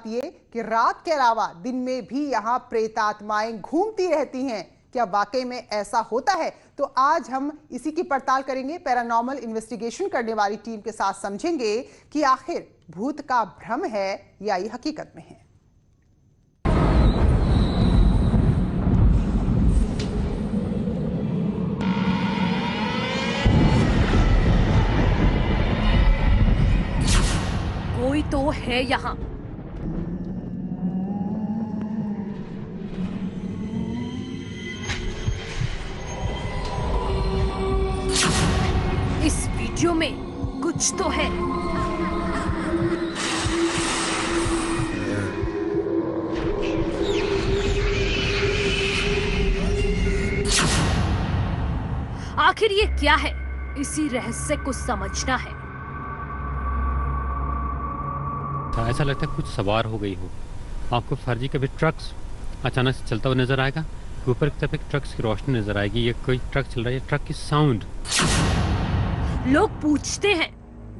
जाती है कि रात के अलावा दिन में भी यहां प्रेतात्माएं घूमती रहती हैं। क्या वाकई में ऐसा होता है? तो आज हम इसी की पड़ताल करेंगे। पैरानॉर्मल इन्वेस्टिगेशन करने वाली टीम के साथ समझेंगे कि आखिर भूत का भ्रम है या ये हकीकत में है। कोई तो है यहाँ। इस वीडियो में कुछ तो है। आखिर ये क्या है? इसी रहस्य को समझना है। ऐसा लगता है कुछ सवार हो गई हो। आपको फर्जी कभी ट्रक्स अचानक से चलता हुआ नजर आएगा, ऊपर की तरफ एक ट्रक्स की रोशनी नजर आएगी, ये कोई ट्रक चल रहा है, ट्रक की साउंड। लोग पूछते हैं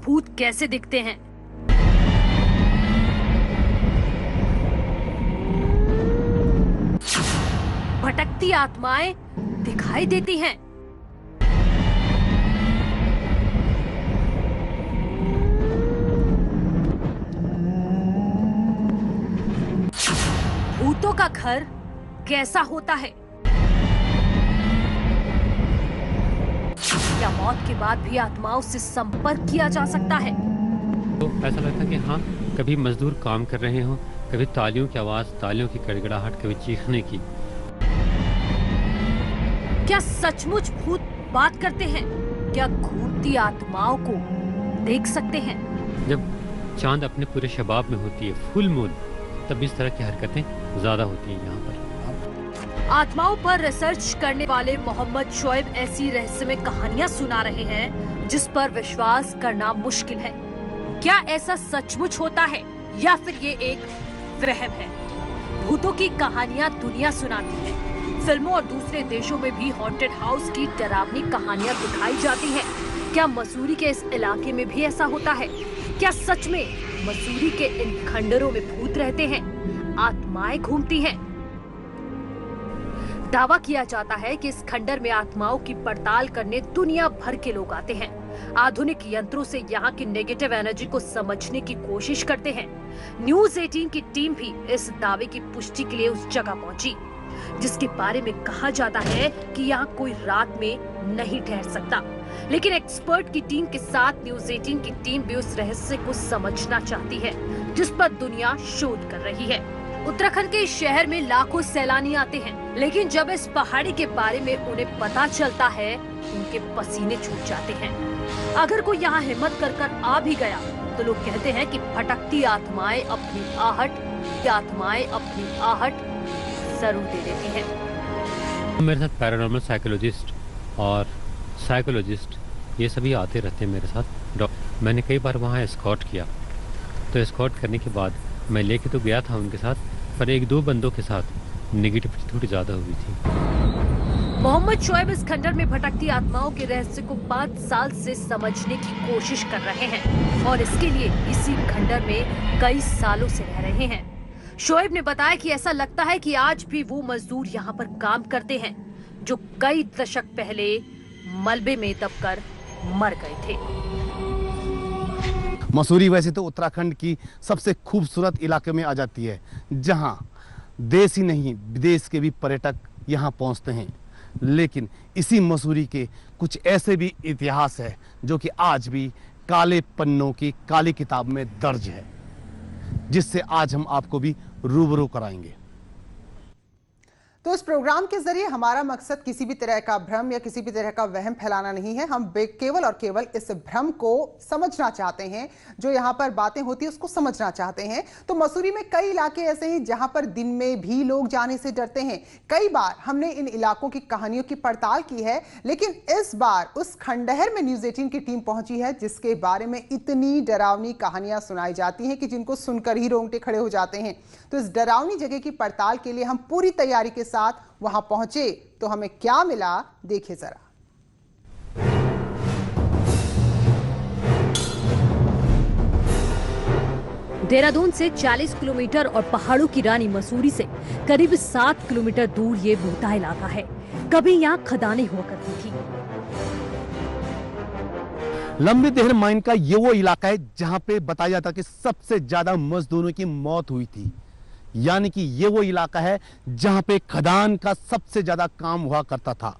भूत कैसे दिखते हैं। भटकती आत्माएं दिखाई देती हैं। भूतों का घर कैसा होता है? क्या मौत के बाद भी आत्माओं से संपर्क किया जा सकता है? तो ऐसा लगता है कि हाँ, कभी मजदूर काम कर रहे हो, कभी तालियों की आवाज, तालियों की गड़गड़ाहट, कभी चीखने की। क्या सचमुच भूत बात करते हैं? क्या घूमती आत्माओं को देख सकते हैं? जब चांद अपने पूरे शबाब में होती है, फुल मून, तब इस तरह की हरकतें ज्यादा होती हैं यहाँ पर। आत्माओं पर रिसर्च करने वाले मोहम्मद शोएब ऐसी रहस्यमय कहानियां सुना रहे हैं जिस पर विश्वास करना मुश्किल है। क्या ऐसा सचमुच होता है या फिर ये एक वहम है? भूतों की कहानियां दुनिया सुनाती है। फिल्मों और दूसरे देशों में भी हॉन्टेड हाउस की डरावनी कहानियां दिखाई जाती हैं। क्या मसूरी के इस इलाके में भी ऐसा होता है? क्या सच में मसूरी के इन खंडरों में भूत रहते हैं, आत्माएं घूमती हैं? दावा किया जाता है कि इस खंडर में आत्माओं की पड़ताल करने दुनिया भर के लोग आते हैं। आधुनिक यंत्रों से यहाँ की नेगेटिव एनर्जी को समझने की कोशिश करते हैं। न्यूज 18 की टीम भी इस दावे की पुष्टि के लिए उस जगह पहुंची, जिसके बारे में कहा जाता है कि यहाँ कोई रात में नहीं ठहर सकता। लेकिन एक्सपर्ट की टीम के साथ न्यूज 18 की टीम भी उस रहस्य को समझना चाहती है जिस पर दुनिया शोध कर रही है। उत्तराखंड के इस शहर में लाखों सैलानी आते हैं, लेकिन जब इस पहाड़ी के बारे में उन्हें पता चलता है, उनके पसीने छूट जाते हैं। अगर कोई यहाँ हिम्मत कर आ भी गया तो लोग कहते हैं कि भटकती आत्माएं अपनी आहट जरूर दे देती हैं। मेरे साथ पैरानॉर्मल साइकोलॉजिस्ट और साइकोलॉजिस्ट ये सभी आते रहते हैं मेरे साथ। मैंने कई बार वहाँ एस्कॉर्ट किया, तो एस्कॉर्ट करने के बाद मैं लेके तो गया था उनके साथ, पर एक दो बंदों के साथ नेगेटिविटी थोड़ी ज्यादा हुई थी। मोहम्मद शोएब इस खंडर में भटकती आत्माओं के रहस्य को 5 साल से समझने की कोशिश कर रहे हैं और इसके लिए इसी खंडर में कई सालों से रह रहे हैं। शोएब ने बताया कि ऐसा लगता है कि आज भी वो मजदूर यहाँ पर काम करते हैं जो कई दशक पहले मलबे में दबकर मर गए थे। मसूरी वैसे तो उत्तराखंड की सबसे खूबसूरत इलाके में आ जाती है, जहां देश ही नहीं विदेश के भी पर्यटक यहां पहुंचते हैं। लेकिन इसी मसूरी के कुछ ऐसे भी इतिहास है जो कि आज भी काले पन्नों की काली किताब में दर्ज है, जिससे आज हम आपको भी रूबरू कराएंगे। तो इस प्रोग्राम के जरिए हमारा मकसद किसी भी तरह का भ्रम या किसी भी तरह का वहम फैलाना नहीं है। हम केवल और केवल इस भ्रम को समझना चाहते हैं, जो यहाँ पर बातें होती है उसको समझना चाहते हैं। तो मसूरी में कई इलाके ऐसे हैं जहां पर दिन में भी लोग जाने से डरते हैं। कई बार हमने इन इलाकों की कहानियों की पड़ताल की है, लेकिन इस बार उस खंडहर में न्यूज 18 की टीम पहुंची है जिसके बारे में इतनी डरावनी कहानियां सुनाई जाती हैं कि जिनको सुनकर ही रोंगटे खड़े हो जाते हैं। तो इस डरावनी जगह की पड़ताल के लिए हम पूरी तैयारी के साथ वहां पहुंचे, तो हमें क्या मिला देखिए जरा। देहरादून से 40 किलोमीटर और पहाड़ों की रानी मसूरी से करीब 7 किलोमीटर दूर ये भूता इलाका है। कभी यहाँ खदानें हुआ करती थी। लंबी देहर माइन का ये वो इलाका है जहां पे बताया जाता है कि सबसे ज्यादा मजदूरों की मौत हुई थी। यानी कि ये वो इलाका है जहां पे खदान का सबसे ज्यादा काम हुआ करता था।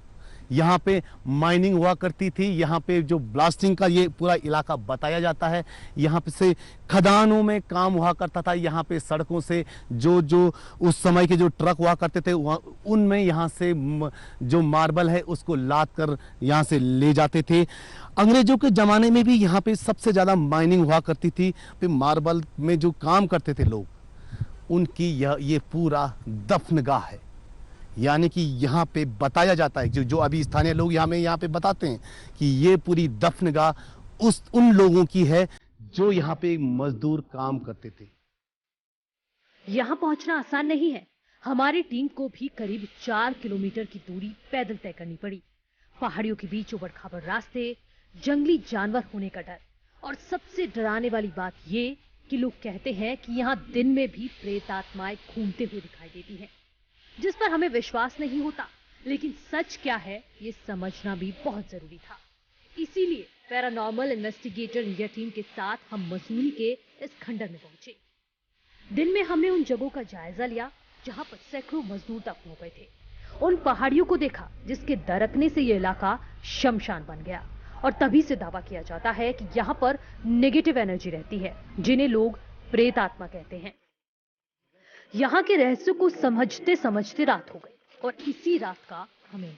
यहाँ पे माइनिंग हुआ करती थी, यहाँ पे जो ब्लास्टिंग का ये पूरा इलाका बताया जाता है। यहाँ पे से खदानों में काम हुआ करता था। यहाँ पे सड़कों से जो उस समय के जो ट्रक हुआ करते थे उनमें यहाँ से जो मार्बल है उसको लाद कर यहाँ से ले जाते थे। अंग्रेजों के ज़माने में भी यहाँ पे सबसे ज़्यादा माइनिंग हुआ करती थी। फिर मार्बल में जो काम करते थे लोग, उनकी ये पूरा दफनगाह है। यानी कि यहाँ पे बताया जाता है जो अभी स्थानीय लोग यहाँ पे बताते हैं कि ये पूरी दफनगाह उन लोगों की है जो यहाँ पे मजदूर काम करते थे। यहाँ पहुँचना आसान नहीं है। हमारी टीम को भी करीब 4 किलोमीटर की दूरी पैदल तय करनी पड़ी। पहाड़ियों के बीच उबड़-खाबड़ रास्ते, जंगली जानवर होने का डर, और सबसे डराने वाली बात ये कि लोग कहते हैं कि यहाँ दिन में भी प्रेत आत्माएं घूमते हुए दिखाई देती हैं, जिस पर हमें विश्वास नहीं होता। लेकिन सच क्या है ये समझना भी बहुत जरूरी था। इसीलिए पैरानॉर्मल इन्वेस्टिगेटर इंडिया टीम के साथ हम मसूरी के इस खंडर में पहुंचे। दिन में हमने उन जगहों का जायजा लिया जहां पर सैकड़ों मजदूर तक हो गए थे। उन पहाड़ियों को देखा जिसके दरकने से ये इलाका शमशान बन गया। और तभी से दावा किया जाता है कि यहाँ पर नेगेटिव एनर्जी रहती है, जिन्हें लोग प्रेत आत्मा कहते हैं। यहाँ के रहस्य को समझते समझते रात हो गई और इसी रात का हमें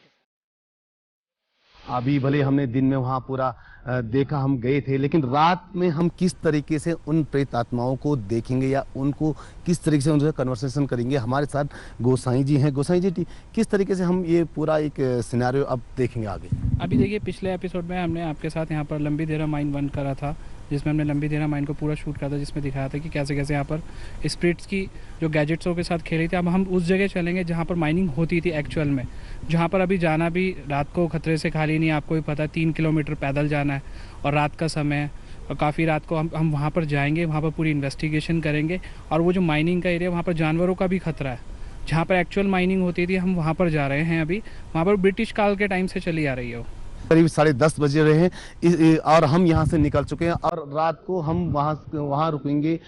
अभी भले हमने दिन में वहाँ पूरा देखा, हम गए थे, लेकिन रात में हम किस तरीके से उन प्रेत आत्माओं को देखेंगे या उनको किस तरीके से उनसे कन्वर्सेशन करेंगे। हमारे साथ गोसाई जी हैं। गोसाई जी, किस तरीके से हम ये पूरा एक सिनेरियो अब देखेंगे आगे? अभी देखिए, पिछले एपिसोड में हमने आपके साथ यहाँ पर लंबी देहरा माइन 1 करा था, जिसमें हमने लंबी देहरा माइन को पूरा शूट करा था, जिसमें दिखाया था कि कैसे कैसे यहाँ पर स्पिरिट्स की जो गैजेट्सों के साथ खेली थी। अब हम उस जगह चलेंगे जहाँ पर माइनिंग होती थी एक्चुअल में, जहाँ पर अभी जाना भी रात को खतरे से खाली नहीं। आपको भी पता है 3 किलोमीटर पैदल जाना है और रात का समय है, और काफ़ी रात को हम वहाँ पर जाएंगे, वहाँ पर पूरी इन्वेस्टिगेशन करेंगे। और वो जो माइनिंग का एरिया, वहाँ पर जानवरों का भी खतरा है। जहाँ पर एक्चुअल माइनिंग होती थी हम वहाँ पर जा रहे हैं अभी। वहाँ पर ब्रिटिश काल के टाइम से चली आ रही है। करीब 10:30 बजे रहे हैं और हम यहाँ से निकल चुके हैं और रात को हम वहाँ रुकेंगे।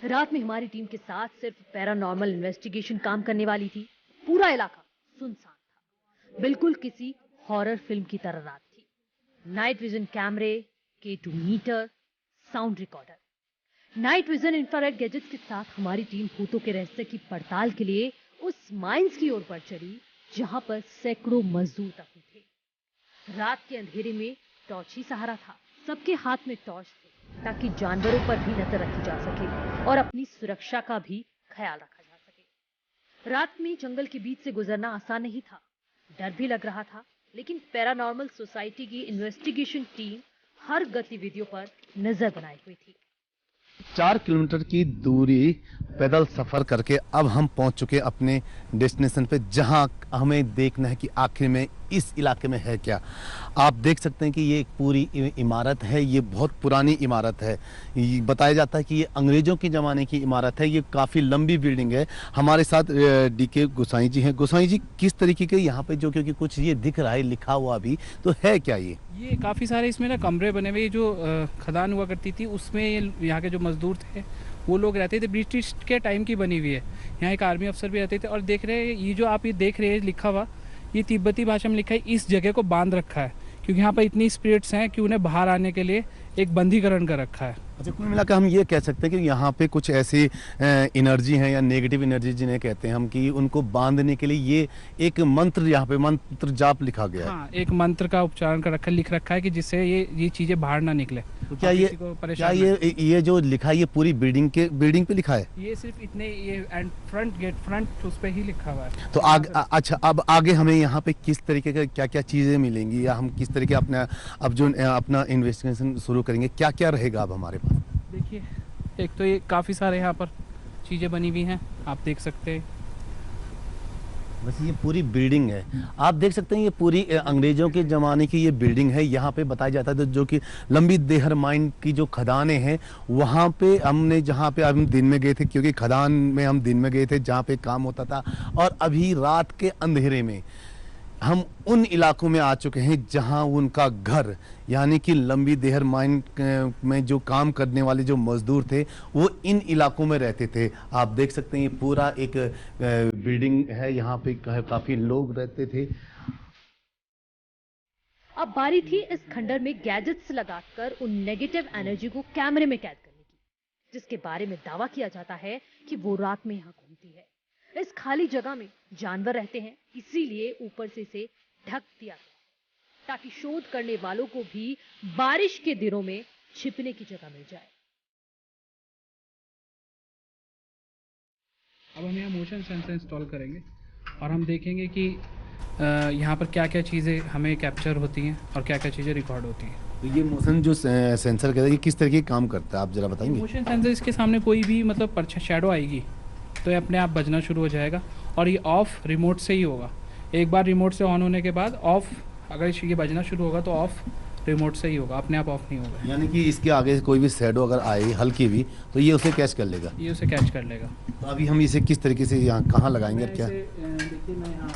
रात में हमारी टीम के साथ सिर्फ पैरानॉर्मल इन्वेस्टिगेशन काम करने वाली थी। पूरा इलाका सुनसान था, बिल्कुल किसी हॉरर फिल्म की तरह रात थी। नाइट विजन कैमरे, K2 meter, sound recorder, night vision infrared gadgets के साथ हमारी टीम भूतों के रहस्य की पड़ताल के लिए उस माइंस की ओर बढ़ चली जहां पर सैकड़ों मजदूर तक थे। रात के अंधेरे में टॉर्च ही सहारा था। सबके हाथ में टॉर्च थे ताकि जानवरों पर भी नजर रखी जा सके और अपनी सुरक्षा का भी ख्याल रखा जा सके। रात में जंगल के बीच से गुजरना आसान नहीं था, डर भी लग रहा था, लेकिन पैरानॉर्मल सोसाइटी की इन्वेस्टिगेशन टीम हर गतिविधियों पर नजर बनाए हुई थी। 4 किलोमीटर की दूरी पैदल सफर करके अब हम पहुंच चुके अपने डेस्टिनेशन पे, जहां हमें देखना है कि आखिर में इस इलाके में है क्या। आप देख सकते हैं कि ये एक पूरी इमारत है, ये बहुत पुरानी इमारत है। ये बताया जाता है कि ये अंग्रेजों के ज़माने की इमारत है। ये काफ़ी लंबी बिल्डिंग है। हमारे साथ DK गोसाई जी हैं। गोसाई जी, किस तरीके के यहाँ पे जो, क्योंकि कुछ ये दिख रहा है लिखा हुआ भी, तो है क्या ये काफ़ी सारे इसमें ना कमरे बने हुए। जो खदान हुआ करती थी उसमें यहाँ के जो मजदूर थे वो लोग रहते थे। ब्रिटिश के टाइम की बनी हुई है। यहाँ एक आर्मी अफसर भी रहते थे। और देख रहे हैं ये जो आप ये देख रहे हैं लिखा हुआ, ये तिब्बती भाषा में लिखा है। इस जगह को बांध रखा है क्योंकि यहाँ पर इतनी स्पिरिट्स हैं कि उन्हें बाहर आने के लिए एक बंदीकरण कर रखा है। अच्छा, कुल मिलाकर हम ये कह सकते हैं कि यहाँ पे कुछ ऐसी एनर्जी है या नेगेटिव एनर्जी जिन्हें कहते हैं हम, कि उनको बांधने के लिए ये एक मंत्र, यहाँ पे मंत्र जाप लिखा गया है। हाँ, एक मंत्र का उच्चारण कर रखा, लिख रखा है कि जिससे ये चीजें बाहर ना निकले। तो क्या ये जो लिखा है ये पूरी बिल्डिंग पे लिखा है? ये सिर्फ इतने ये फ्रंट उस पे ही लिखा हुआ है। तो अच्छा, अब आगे हमें यहाँ पे किस तरीके का क्या क्या चीजें मिलेंगी, या हम किस तरीके अपना इन्वेस्टिगेशन शुरू करेंगे? क्या क्या रहेगा अब हमारे पास? देखिए, एक तो ये काफ़ी सारे यहाँ पर चीज़ें बनी हुई हैं, आप देख सकते हैं। बस ये पूरी बिल्डिंग है, आप देख सकते हैं ये पूरी अंग्रेजों के ज़माने की ये बिल्डिंग है। यहाँ पे बताया जाता था जो कि लंबी देहर माइन की जो खदानें हैं वहाँ पे हमने, जहाँ पे हम दिन में गए थे क्योंकि खदान में हम दिन में गए थे जहाँ पे काम होता था, और अभी रात के अंधेरे में हम उन इलाकों में आ चुके हैं जहां उनका घर, यानी कि लंबी देहर माइन में जो काम करने वाले जो मजदूर थे वो इन इलाकों में रहते थे। आप देख सकते हैं ये पूरा एक बिल्डिंग है, यहाँ पे काफी लोग रहते थे। अब बारी थी इस खंडर में गैजेट्स लगाकर उन नेगेटिव एनर्जी को कैमरे में कैद करने की, जिसके बारे में दावा किया जाता है कि वो रात में यहाँ घूमती है। इस खाली जगह में जानवर रहते हैं, इसीलिए ऊपर से इसे ढक दिया गया ताकि शोध करने वालों को भी बारिश के दिनों में छिपने की जगह मिल जाए। अब हम यहाँ मोशन सेंसर इंस्टॉल करेंगे और हम देखेंगे कि यहाँ पर क्या क्या चीज़ें हमें कैप्चर होती हैं और क्या क्या चीज़ें रिकॉर्ड होती हैं। तो ये मोशन जो सेंसर कहते हैं ये किस तरीके काम करता है, आप जरा बताएंगे? मोशन सेंसर, इसके सामने कोई भी मतलब शैडो आएगी तो ये अपने आप बजना शुरू हो जाएगा और ये ऑफ रिमोट से ही होगा। एक बार रिमोट से ऑन होने के बाद ऑफ, अगर ये बजना शुरू होगा तो ऑफ रिमोट से ही होगा, अपने आप ऑफ नहीं होगा। यानी कि इसके आगे कोई भी शैडो अगर आए हल्की भी तो ये उसे कैच कर लेगा? ये उसे कैच कर लेगा। तो अभी हम इसे किस तरीके से यहाँ कहाँ लगाएंगे और क्या? देखिए मैं यहाँ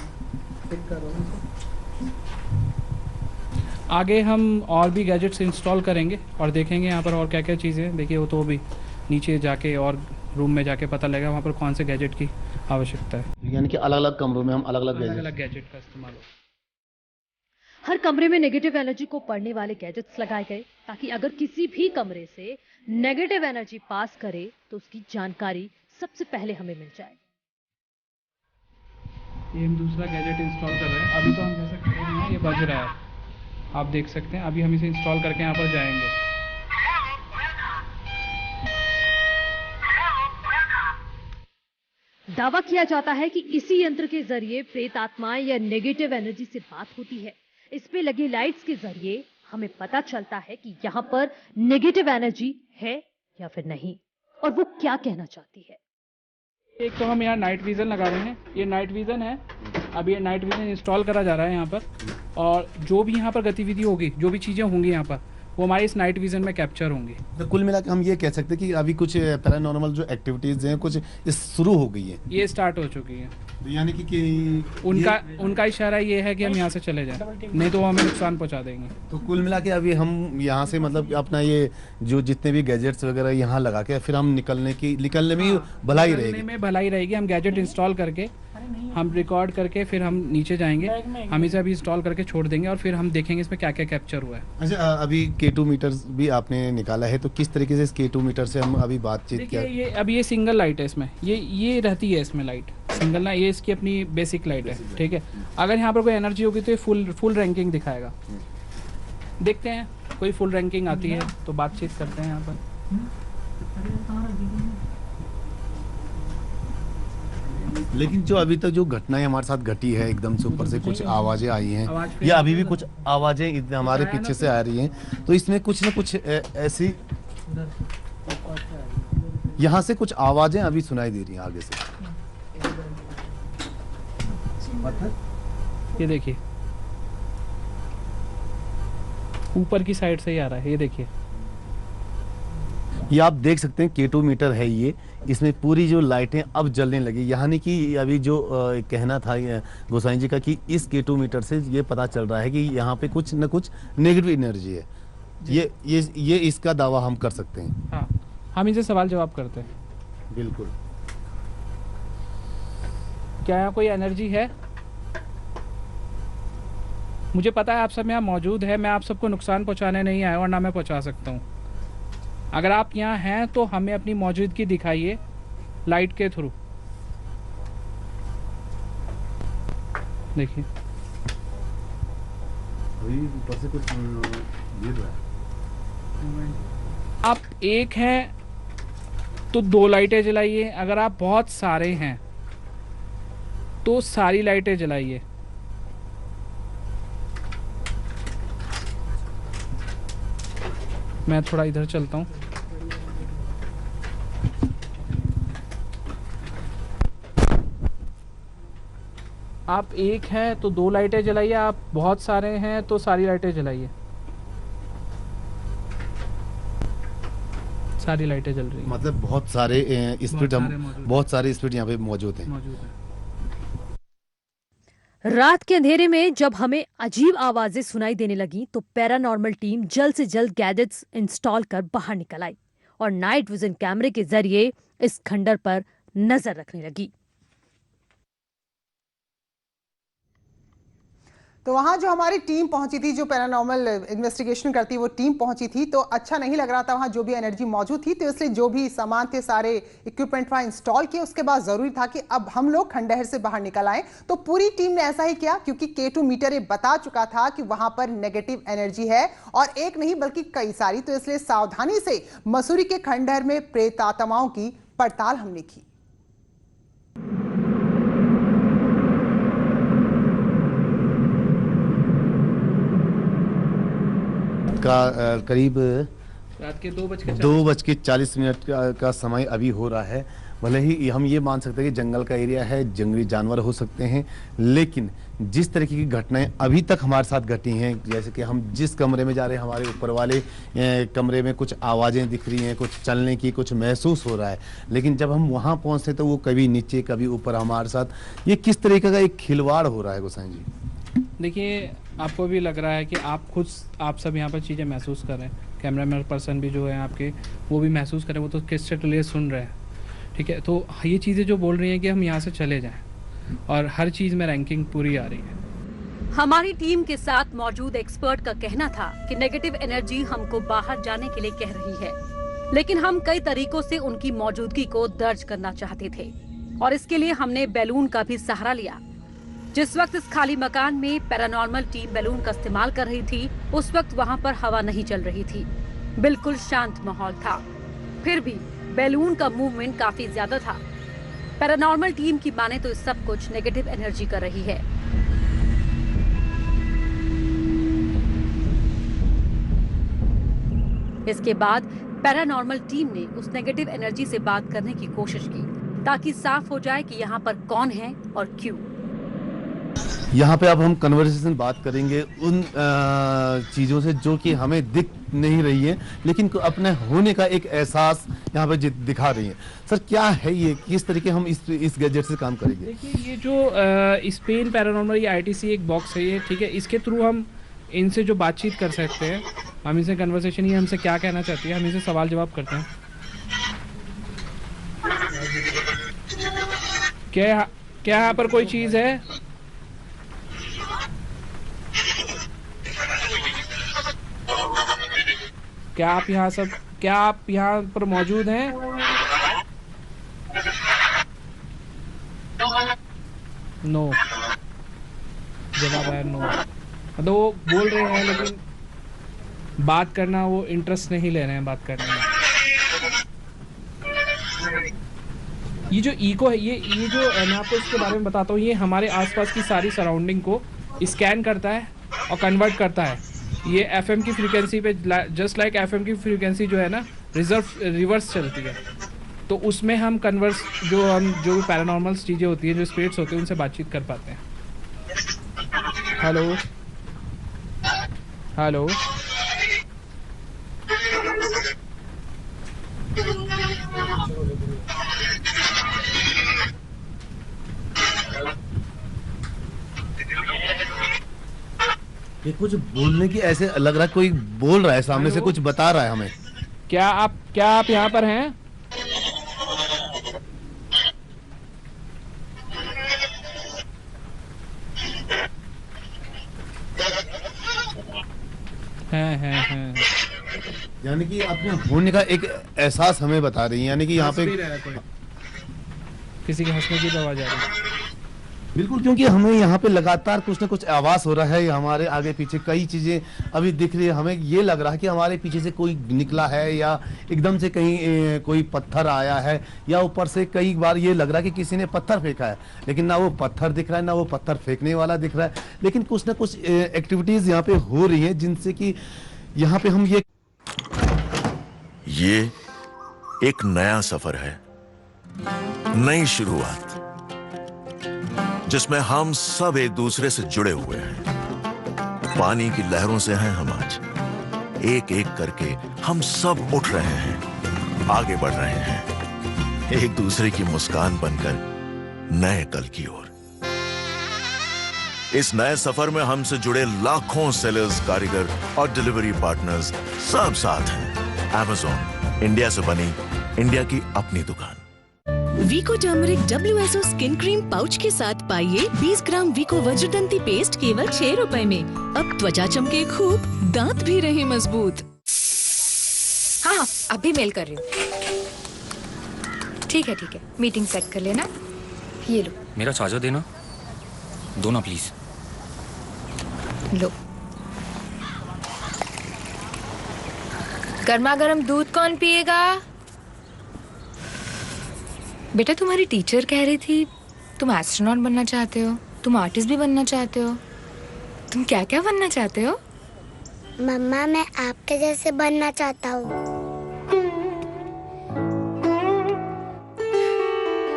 टिक कर रहा हूँ। आगे हम और भी गैजेट्स इंस्टॉल करेंगे और देखेंगे यहाँ पर और क्या क्या चीज़ें। देखिए वो तो भी नीचे जाके और रूम में जाके पता लगेगा वहाँ पर कौन से गैजेट की आवश्यकता है। यानी कि अलग अलग कमरों में हम अलग अलग गैजेट का इस्तेमाल हो। हर कमरे में नेगेटिव एनर्जी को पढ़ने वाले गैजेट्स लगाए गए ताकि अगर किसी भी कमरे से नेगेटिव एनर्जी पास करे तो उसकी जानकारी सबसे पहले हमें मिल जाए। ये हम दूसरा गैजेट इंस्टॉल कर रहे हैं। अभी तो हम जैसे खड़े हैं ये बज रहा है, आप देख सकते हैं। अभी हम इसे इंस्टॉल करके यहाँ पर जाएंगे। दावा किया जाता है कि इसी यंत्र के जरिए प्रेत आत्माएं या नेगेटिव एनर्जी से बात होती है। इस पे लगी लाइट्स के जरिए हमें पता चलता है कि यहाँ पर नेगेटिव एनर्जी है या फिर नहीं, और वो क्या कहना चाहती है। एक तो हम यहाँ नाइट विजन लगा रहे हैं, ये नाइट विजन है। अभी ये नाइट विजन इंस्टॉल करा जा रहा है यहाँ पर, और जो भी यहाँ पर गतिविधि होगी, जो भी चीज़ें होंगी यहाँ पर, वो हमारे इस नाइट विजन में कैप्चर होंगी। तो कुल मिलाकर हम ये कह सकते हैं कि अभी कुछ पैरानॉर्मल जो एक्टिविटीज हैं कुछ शुरू हो गई है, ये स्टार्ट हो चुकी है। तो यानी कि उनका इशारा ये है कि हम यहाँ से चले जाएं, नहीं तो वो हमें नुकसान पहुँचा देंगे। तो कुल मिला के अभी हम यहाँ से मतलब अपना ये जो जितने भी गैजेट्स वगैरह यहाँ लगा के फिर हम निकलने में भलाई रहेगी। हम गैजेट इंस्टॉल करके हम रिकॉर्ड करके फिर हम नीचे जाएंगे, हम इसे अभी इंस्टॉल करके छोड़ देंगे और फिर हम देखेंगे इसमें क्या क्या कैप्चर हुआ है। अच्छा, अभी K2 मीटर भी आपने निकाला है, तो किस तरीके से इस K2 मीटर से हम अभी बातचीत क्या? ये अभी ये सिंगल लाइट है इसमें, ये रहती है इसमें लाइट सिंगल ना, ये इसकी अपनी बेसिक लाइट है, ठीक है। अगर यहाँ पर कोई एनर्जी होगी तो ये फुल रैंकिंग दिखाएगा। देखते हैं कोई फुल रैंकिंग आती है तो बातचीत करते हैं यहाँ पर। लेकिन जो अभी तक जो घटनाएं हमारे साथ घटी है, एकदम से ऊपर से कुछ आवाजें आई हैं या अभी भी कुछ आवाजें हमारे पीछे से आ रही हैं, तो इसमें कुछ न कुछ ऐसी यहाँ से कुछ आवाजें अभी सुनाई दे रही हैं आगे से। ये देखिए ऊपर की साइड से ही आ रहा है, ये देखिए। ये आप देख सकते हैं K2 मीटर है ये, इसमें पूरी जो लाइटें अब जलने लगी। यानी कि अभी जो कहना था गोसाई जी का कि इस K2 मीटर से ये पता चल रहा है कि यहाँ पे कुछ न कुछ नेगेटिव एनर्जी है। ये इसका दावा हम कर सकते हैं। हाँ, हम इनसे सवाल जवाब करते हैं। बिल्कुल। क्या यहाँ कोई एनर्जी है? मुझे पता है आप सब यहाँ मौजूद है, मैं आप सबको नुकसान पहुँचाने नहीं आया और ना मैं पहुँचा सकता हूँ। अगर आप यहाँ हैं तो हमें अपनी मौजूदगी दिखाइए लाइट के थ्रू। देखिए ऊपर से कुछ गिर रहा है। आप एक हैं तो 2 लाइटें जलाइए, अगर आप बहुत सारे हैं तो सारी लाइटें जलाइए। मैं थोड़ा इधर चलता हूँ। आप एक हैं तो 2 लाइटें जलाइए, आप बहुत सारे हैं तो सारी लाइटें जलाइए। सारी लाइटें जल रही हैं। मतलब बहुत सारे स्पिरिट बहुत सारे स्पिरिट यहाँ पे मौजूद हैं। रात के अंधेरे में जब हमें अजीब आवाजें सुनाई देने लगी तो पैरानॉर्मल टीम जल्द से जल्द गैजेट्स इंस्टॉल कर बाहर निकल आई और नाइट विजन कैमरे के जरिए इस खंडर पर नजर रखने लगी। तो वहां जो हमारी टीम पहुंची थी, जो पैरानॉर्मल इन्वेस्टिगेशन करती वो टीम पहुंची थी, तो अच्छा नहीं लग रहा था वहां जो भी एनर्जी मौजूद थी। तो इसलिए जो भी सामान थे सारे इक्विपमेंट वहां इंस्टॉल किए। उसके बाद जरूरी था कि अब हम लोग खंडहर से बाहर निकल आए। तो पूरी टीम ने ऐसा ही किया क्योंकि K2 मीटर ये बता चुका था कि वहां पर नेगेटिव एनर्जी है और एक नहीं बल्कि कई सारी। तो इसलिए सावधानी से मसूरी के खंडहर में प्रेत आत्माओं की पड़ताल हमने की। का करीब रात के 2:40 का समय अभी हो रहा है। भले ही हम ये मान सकते हैं कि जंगल का एरिया है, जंगली जानवर हो सकते हैं, लेकिन जिस तरीके की घटनाएं अभी तक हमारे साथ घटी हैं, जैसे कि हम जिस कमरे में जा रहे हैं, हमारे ऊपर वाले कमरे में कुछ आवाज़ें दिख रही हैं, कुछ चलने की, कुछ महसूस हो रहा है, लेकिन जब हम वहाँ पहुँचते तो वो कभी नीचे कभी ऊपर हमारे साथ। ये किस तरीके का एक खिलवाड़ हो रहा है गोसाई जी? देखिए, आपको भी लग रहा है कि आप सब यहाँ पर चीज़ें महसूस कर रहे हैं। कैमरामैन पर्सन भी जो है आपके, वो भी महसूस कर रहे हैं, वो तो किससे क्लियर सुन रहे हैं। ठीक है, तो ये चीज़ें जो बोल रही हैं कि हम यहाँ से चले जाएं, और हर चीज़ में रैंकिंग पूरी आ रही है। हमारी टीम के साथ मौजूद एक्सपर्ट का कहना था कि नेगेटिव एनर्जी हमको बाहर जाने के लिए कह रही है, लेकिन हम कई तरीकों से उनकी मौजूदगी को दर्ज करना चाहते थे और इसके लिए हमने बैलून का भी सहारा लिया। जिस वक्त इस खाली मकान में पैरानॉर्मल टीम बैलून का इस्तेमाल कर रही थी, उस वक्त वहां पर हवा नहीं चल रही थी, बिल्कुल शांत माहौल था। फिर भी बैलून का मूवमेंट काफी ज्यादा था। पैरानॉर्मल टीम की माने तो इस सब कुछ नेगेटिव एनर्जी कर रही है। इसके बाद पैरानॉर्मल टीम ने उस नेगेटिव एनर्जी से बात करने की कोशिश की ताकि साफ हो जाए कि यहाँ पर कौन है और क्यों। यहाँ पे अब हम कन्वर्सेशन बात करेंगे उन चीज़ों से जो कि हमें दिख नहीं रही है, लेकिन अपने होने का एक एहसास यहाँ पे दिखा रही है। सर, क्या है ये, किस तरीके हम इस गैजेट से काम करेंगे? देखिए, ये जो स्पेन पैरानॉर्मल या ITC एक बॉक्स है ये, ठीक है, इसके थ्रू हम इनसे जो बातचीत कर सकते हैं, हम इनसे कन्वर्सेशन, ये हमसे क्या कहना चाहती है, हम इनसे सवाल जवाब करते हैं। क्या यहाँ पर कोई चीज़ है? क्या आप यहाँ पर मौजूद हैं? नो, जवाब है नो। मतलब वो बोल रहे हैं लेकिन बात करना, वो इंटरेस्ट नहीं ले रहे हैं बात करने में। ये जो इको है, ये जो मैं आपको इसके बारे में बताता हूँ, ये हमारे आसपास की सारी सराउंडिंग को स्कैन करता है और कन्वर्ट करता है। ये FM की फ्रीक्वेंसी पे, जस्ट लाइक FM की फ्रीक्वेंसी जो है ना, रिवर्स चलती है। तो उसमें हम जो पैरानॉर्मल चीज़ें होती हैं, जो स्पिरिट्स होते हैं, उनसे बातचीत कर पाते हैं। हेलो हेलो, ये कुछ बोलने की ऐसे लग रहा है, कोई बोल रहा है सामने से, कुछ बता रहा है हमें। क्या आप यहाँ पर हैं? हैं। यानी कि अपने होने का एक एहसास हमें बता रही है, यानी कि यहाँ पे किसी के हंसने की आवाज आ रही है। बिल्कुल, क्योंकि हमें यहाँ पे लगातार कुछ ना कुछ आवाज हो रहा है। हमारे आगे पीछे कई चीजें अभी दिख रही है। हमें ये लग रहा है कि हमारे पीछे से कोई निकला है, या एकदम से कहीं कोई पत्थर आया है, या ऊपर से कई बार ये लग रहा है कि किसी ने पत्थर फेंका है, लेकिन ना वो पत्थर दिख रहा है, ना वो पत्थर फेंकने वाला दिख रहा है। लेकिन कुछ ना कुछ एक्टिविटीज यहाँ पे हो रही है, जिनसे कि यहाँ पे हम ये एक नया सफर है, नई शुरुआत। जिसमें हम सब एक दूसरे से जुड़े हुए हैं। पानी की लहरों से हैं हम आज। एक एक करके हम सब उठ रहे हैं, आगे बढ़ रहे हैं, एक दूसरे की मुस्कान बनकर नए कल की ओर। इस नए सफर में हमसे जुड़े लाखों सेलर्स, कारीगर और डिलीवरी पार्टनर्स सब साथ हैं। Amazon, इंडिया से बनी इंडिया की अपनी दुकान। Vicco turmeric WSO skin cream pouch के साथ पाइए 20 ग्राम वीको वज्रदंती पेस्ट केवल 6 रुपए में। अब त्वचा चमके खूब, दांत भी रहे मजबूत। हाँ, अभी मेल कर रही हूँ। ठीक है, मीटिंग सेट कर लेना। ये लो। मेरा चार्जर देना, दो ना प्लीज। लो। गर्मा गर्म दूध कौन पिएगा? बेटा, तुम्हारी टीचर कह रही थी तुम एस्ट्रोनॉट बनना चाहते हो, तुम आर्टिस्ट भी बनना चाहते हो। तुम क्या क्या बनना चाहते हो? मम्मा, मैं आपके जैसे बनना चाहता हूँ।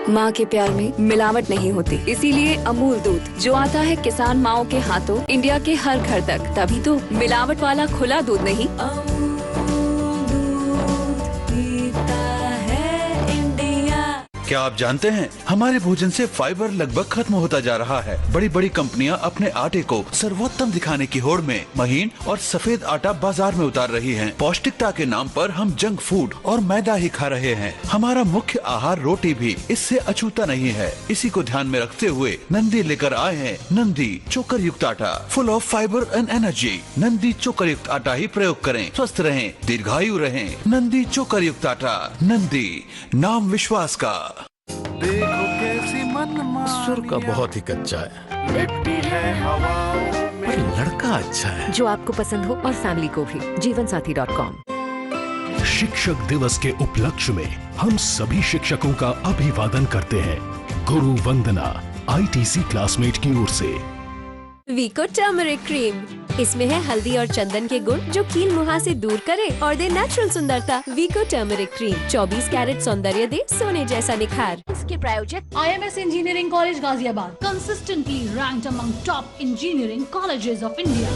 माँ के प्यार में मिलावट नहीं होती, इसीलिए अमूल दूध जो आता है किसान माओ के हाथों इंडिया के हर घर तक, तभी तो मिलावट वाला खुला दूध नहीं, क्या आप जानते हैं हमारे भोजन से फाइबर लगभग खत्म होता जा रहा है। बड़ी बड़ी कंपनियां अपने आटे को सर्वोत्तम दिखाने की होड़ में महीन और सफेद आटा बाजार में उतार रही हैं। पौष्टिकता के नाम पर हम जंक फूड और मैदा ही खा रहे हैं। हमारा मुख्य आहार रोटी भी इससे अछूता नहीं है। इसी को ध्यान में रखते हुए नंदी लेकर आए हैं नंदी चोकर युक्त आटा, full of fibre and energy. Nandi चोकर युक्त आटा ही प्रयोग करें, स्वस्थ रहें, दीर्घायु रहें। नंदी चोकर युक्त आटा, नंदी, नाम विश्वास का। देखो कैसी सुर का बहुत ही कच्चा है, पर लड़का अच्छा है। जो आपको पसंद हो और फैमिली को भी। जीवनसाथी.com। शिक्षक दिवस के उपलक्ष्य में हम सभी शिक्षकों का अभिवादन करते हैं। गुरु वंदना ITC क्लासमेट की ओर से। वीको टर्मरिक क्रीम, इसमें है हल्दी और चंदन के गुण जो कील मुहासे दूर करे और दे नेचुरल सुंदरता। वीको टर्मरिक क्रीम 24 कैरेट सौंदर्य दे सोने जैसा निखार। इसके प्रायोजक IMS engineering college Ghaziabad, consistently ranked among top engineering colleges of India.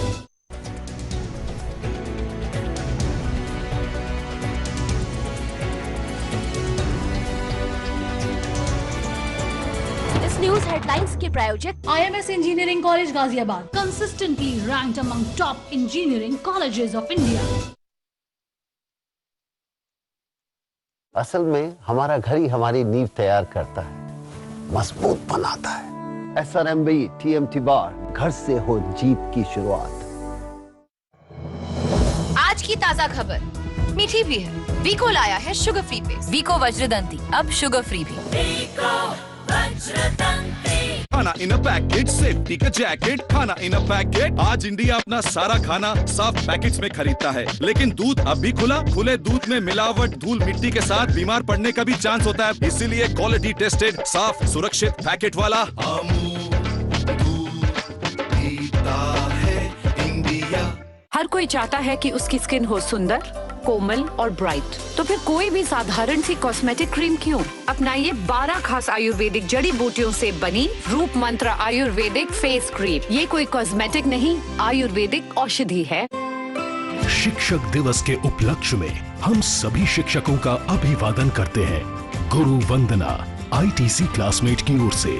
News headlines के प्रायोजक IMS engineering college Ghaziabad, consistently ranked among top engineering colleges of India. असल में हमारा घर ही हमारी नींव तैयार करता है, मजबूत बनाता है। SRMB TMT बार, घर से हो जीत की शुरुआत। आज की ताजा खबर मीठी भी है। वीको लाया है शुगर फ्री पेस्ट, वीको वज्रदंती, अब शुगर फ्री भी। खाना इन अ पैकेट, सेफ्टी का जैकेट, खाना इन अ पैकेट। आज इंडिया अपना सारा खाना साफ पैकेट्स में खरीदता है, लेकिन दूध अब भी खुला। खुले दूध में मिलावट, धूल मिट्टी के साथ बीमार पड़ने का भी चांस होता है। इसीलिए क्वालिटी टेस्टेड, साफ, सुरक्षित पैकेट वाला हर कोई चाहता है कि उसकी स्किन हो सुंदर, कोमल और ब्राइट, तो फिर कोई भी साधारण सी कॉस्मेटिक क्रीम क्यों? अपनाइए 12 खास आयुर्वेदिक जड़ी बूटियों से बनी रूप मंत्र आयुर्वेदिक फेस क्रीम। ये कोई कॉस्मेटिक नहीं, आयुर्वेदिक औषधि है। शिक्षक दिवस के उपलक्ष्य में हम सभी शिक्षकों का अभिवादन करते हैं। गुरु वंदना ITC क्लासमेट की ओर से।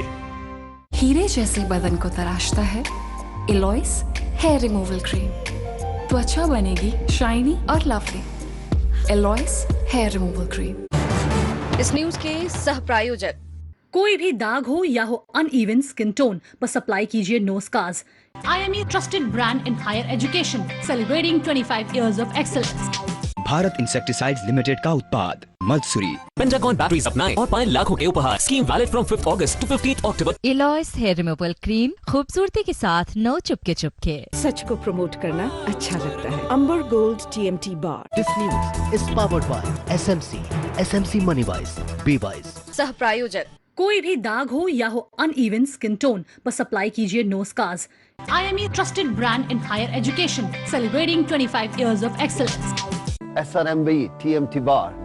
हीरे जैसे बदन को तराशता है एलॉइस हेयर रिमूवल क्रीम। त्वचा बनेगी शाइनी और लवली। एलॉइस हेयर रिमूवल क्रीम। इस न्यूज के सह प्रायोजक कोई भी दाग हो या हो अनइवन स्किन टोन, बस अप्लाई कीजिए no scars. IME trusted brand in higher education, celebrating 25 years of excellence. भारत इंसेक्टिसाइड्स लिमिटेड का उत्पाद मलसुरी। पेंटागॉन बैटरीज अपनाएं और पाएं लाखों के उपहार। Scheme valid from 5 August to 15 October. एलॉइस हेयर रिमूवल क्रीम, खूबसूरती के साथ नो चुपके चुपके। सच को प्रमोट करना अच्छा लगता है। Amber Gold TMT bar. This news is powered by SMC money wise, be wise. सह प्रायोजक कोई भी दाग हो या हो अनइवन स्किन टोन, बस अप्लाई कीजिए no scars. IME trusted brand in higher education, celebrating 25 years of excellence. SRMB TMT bar,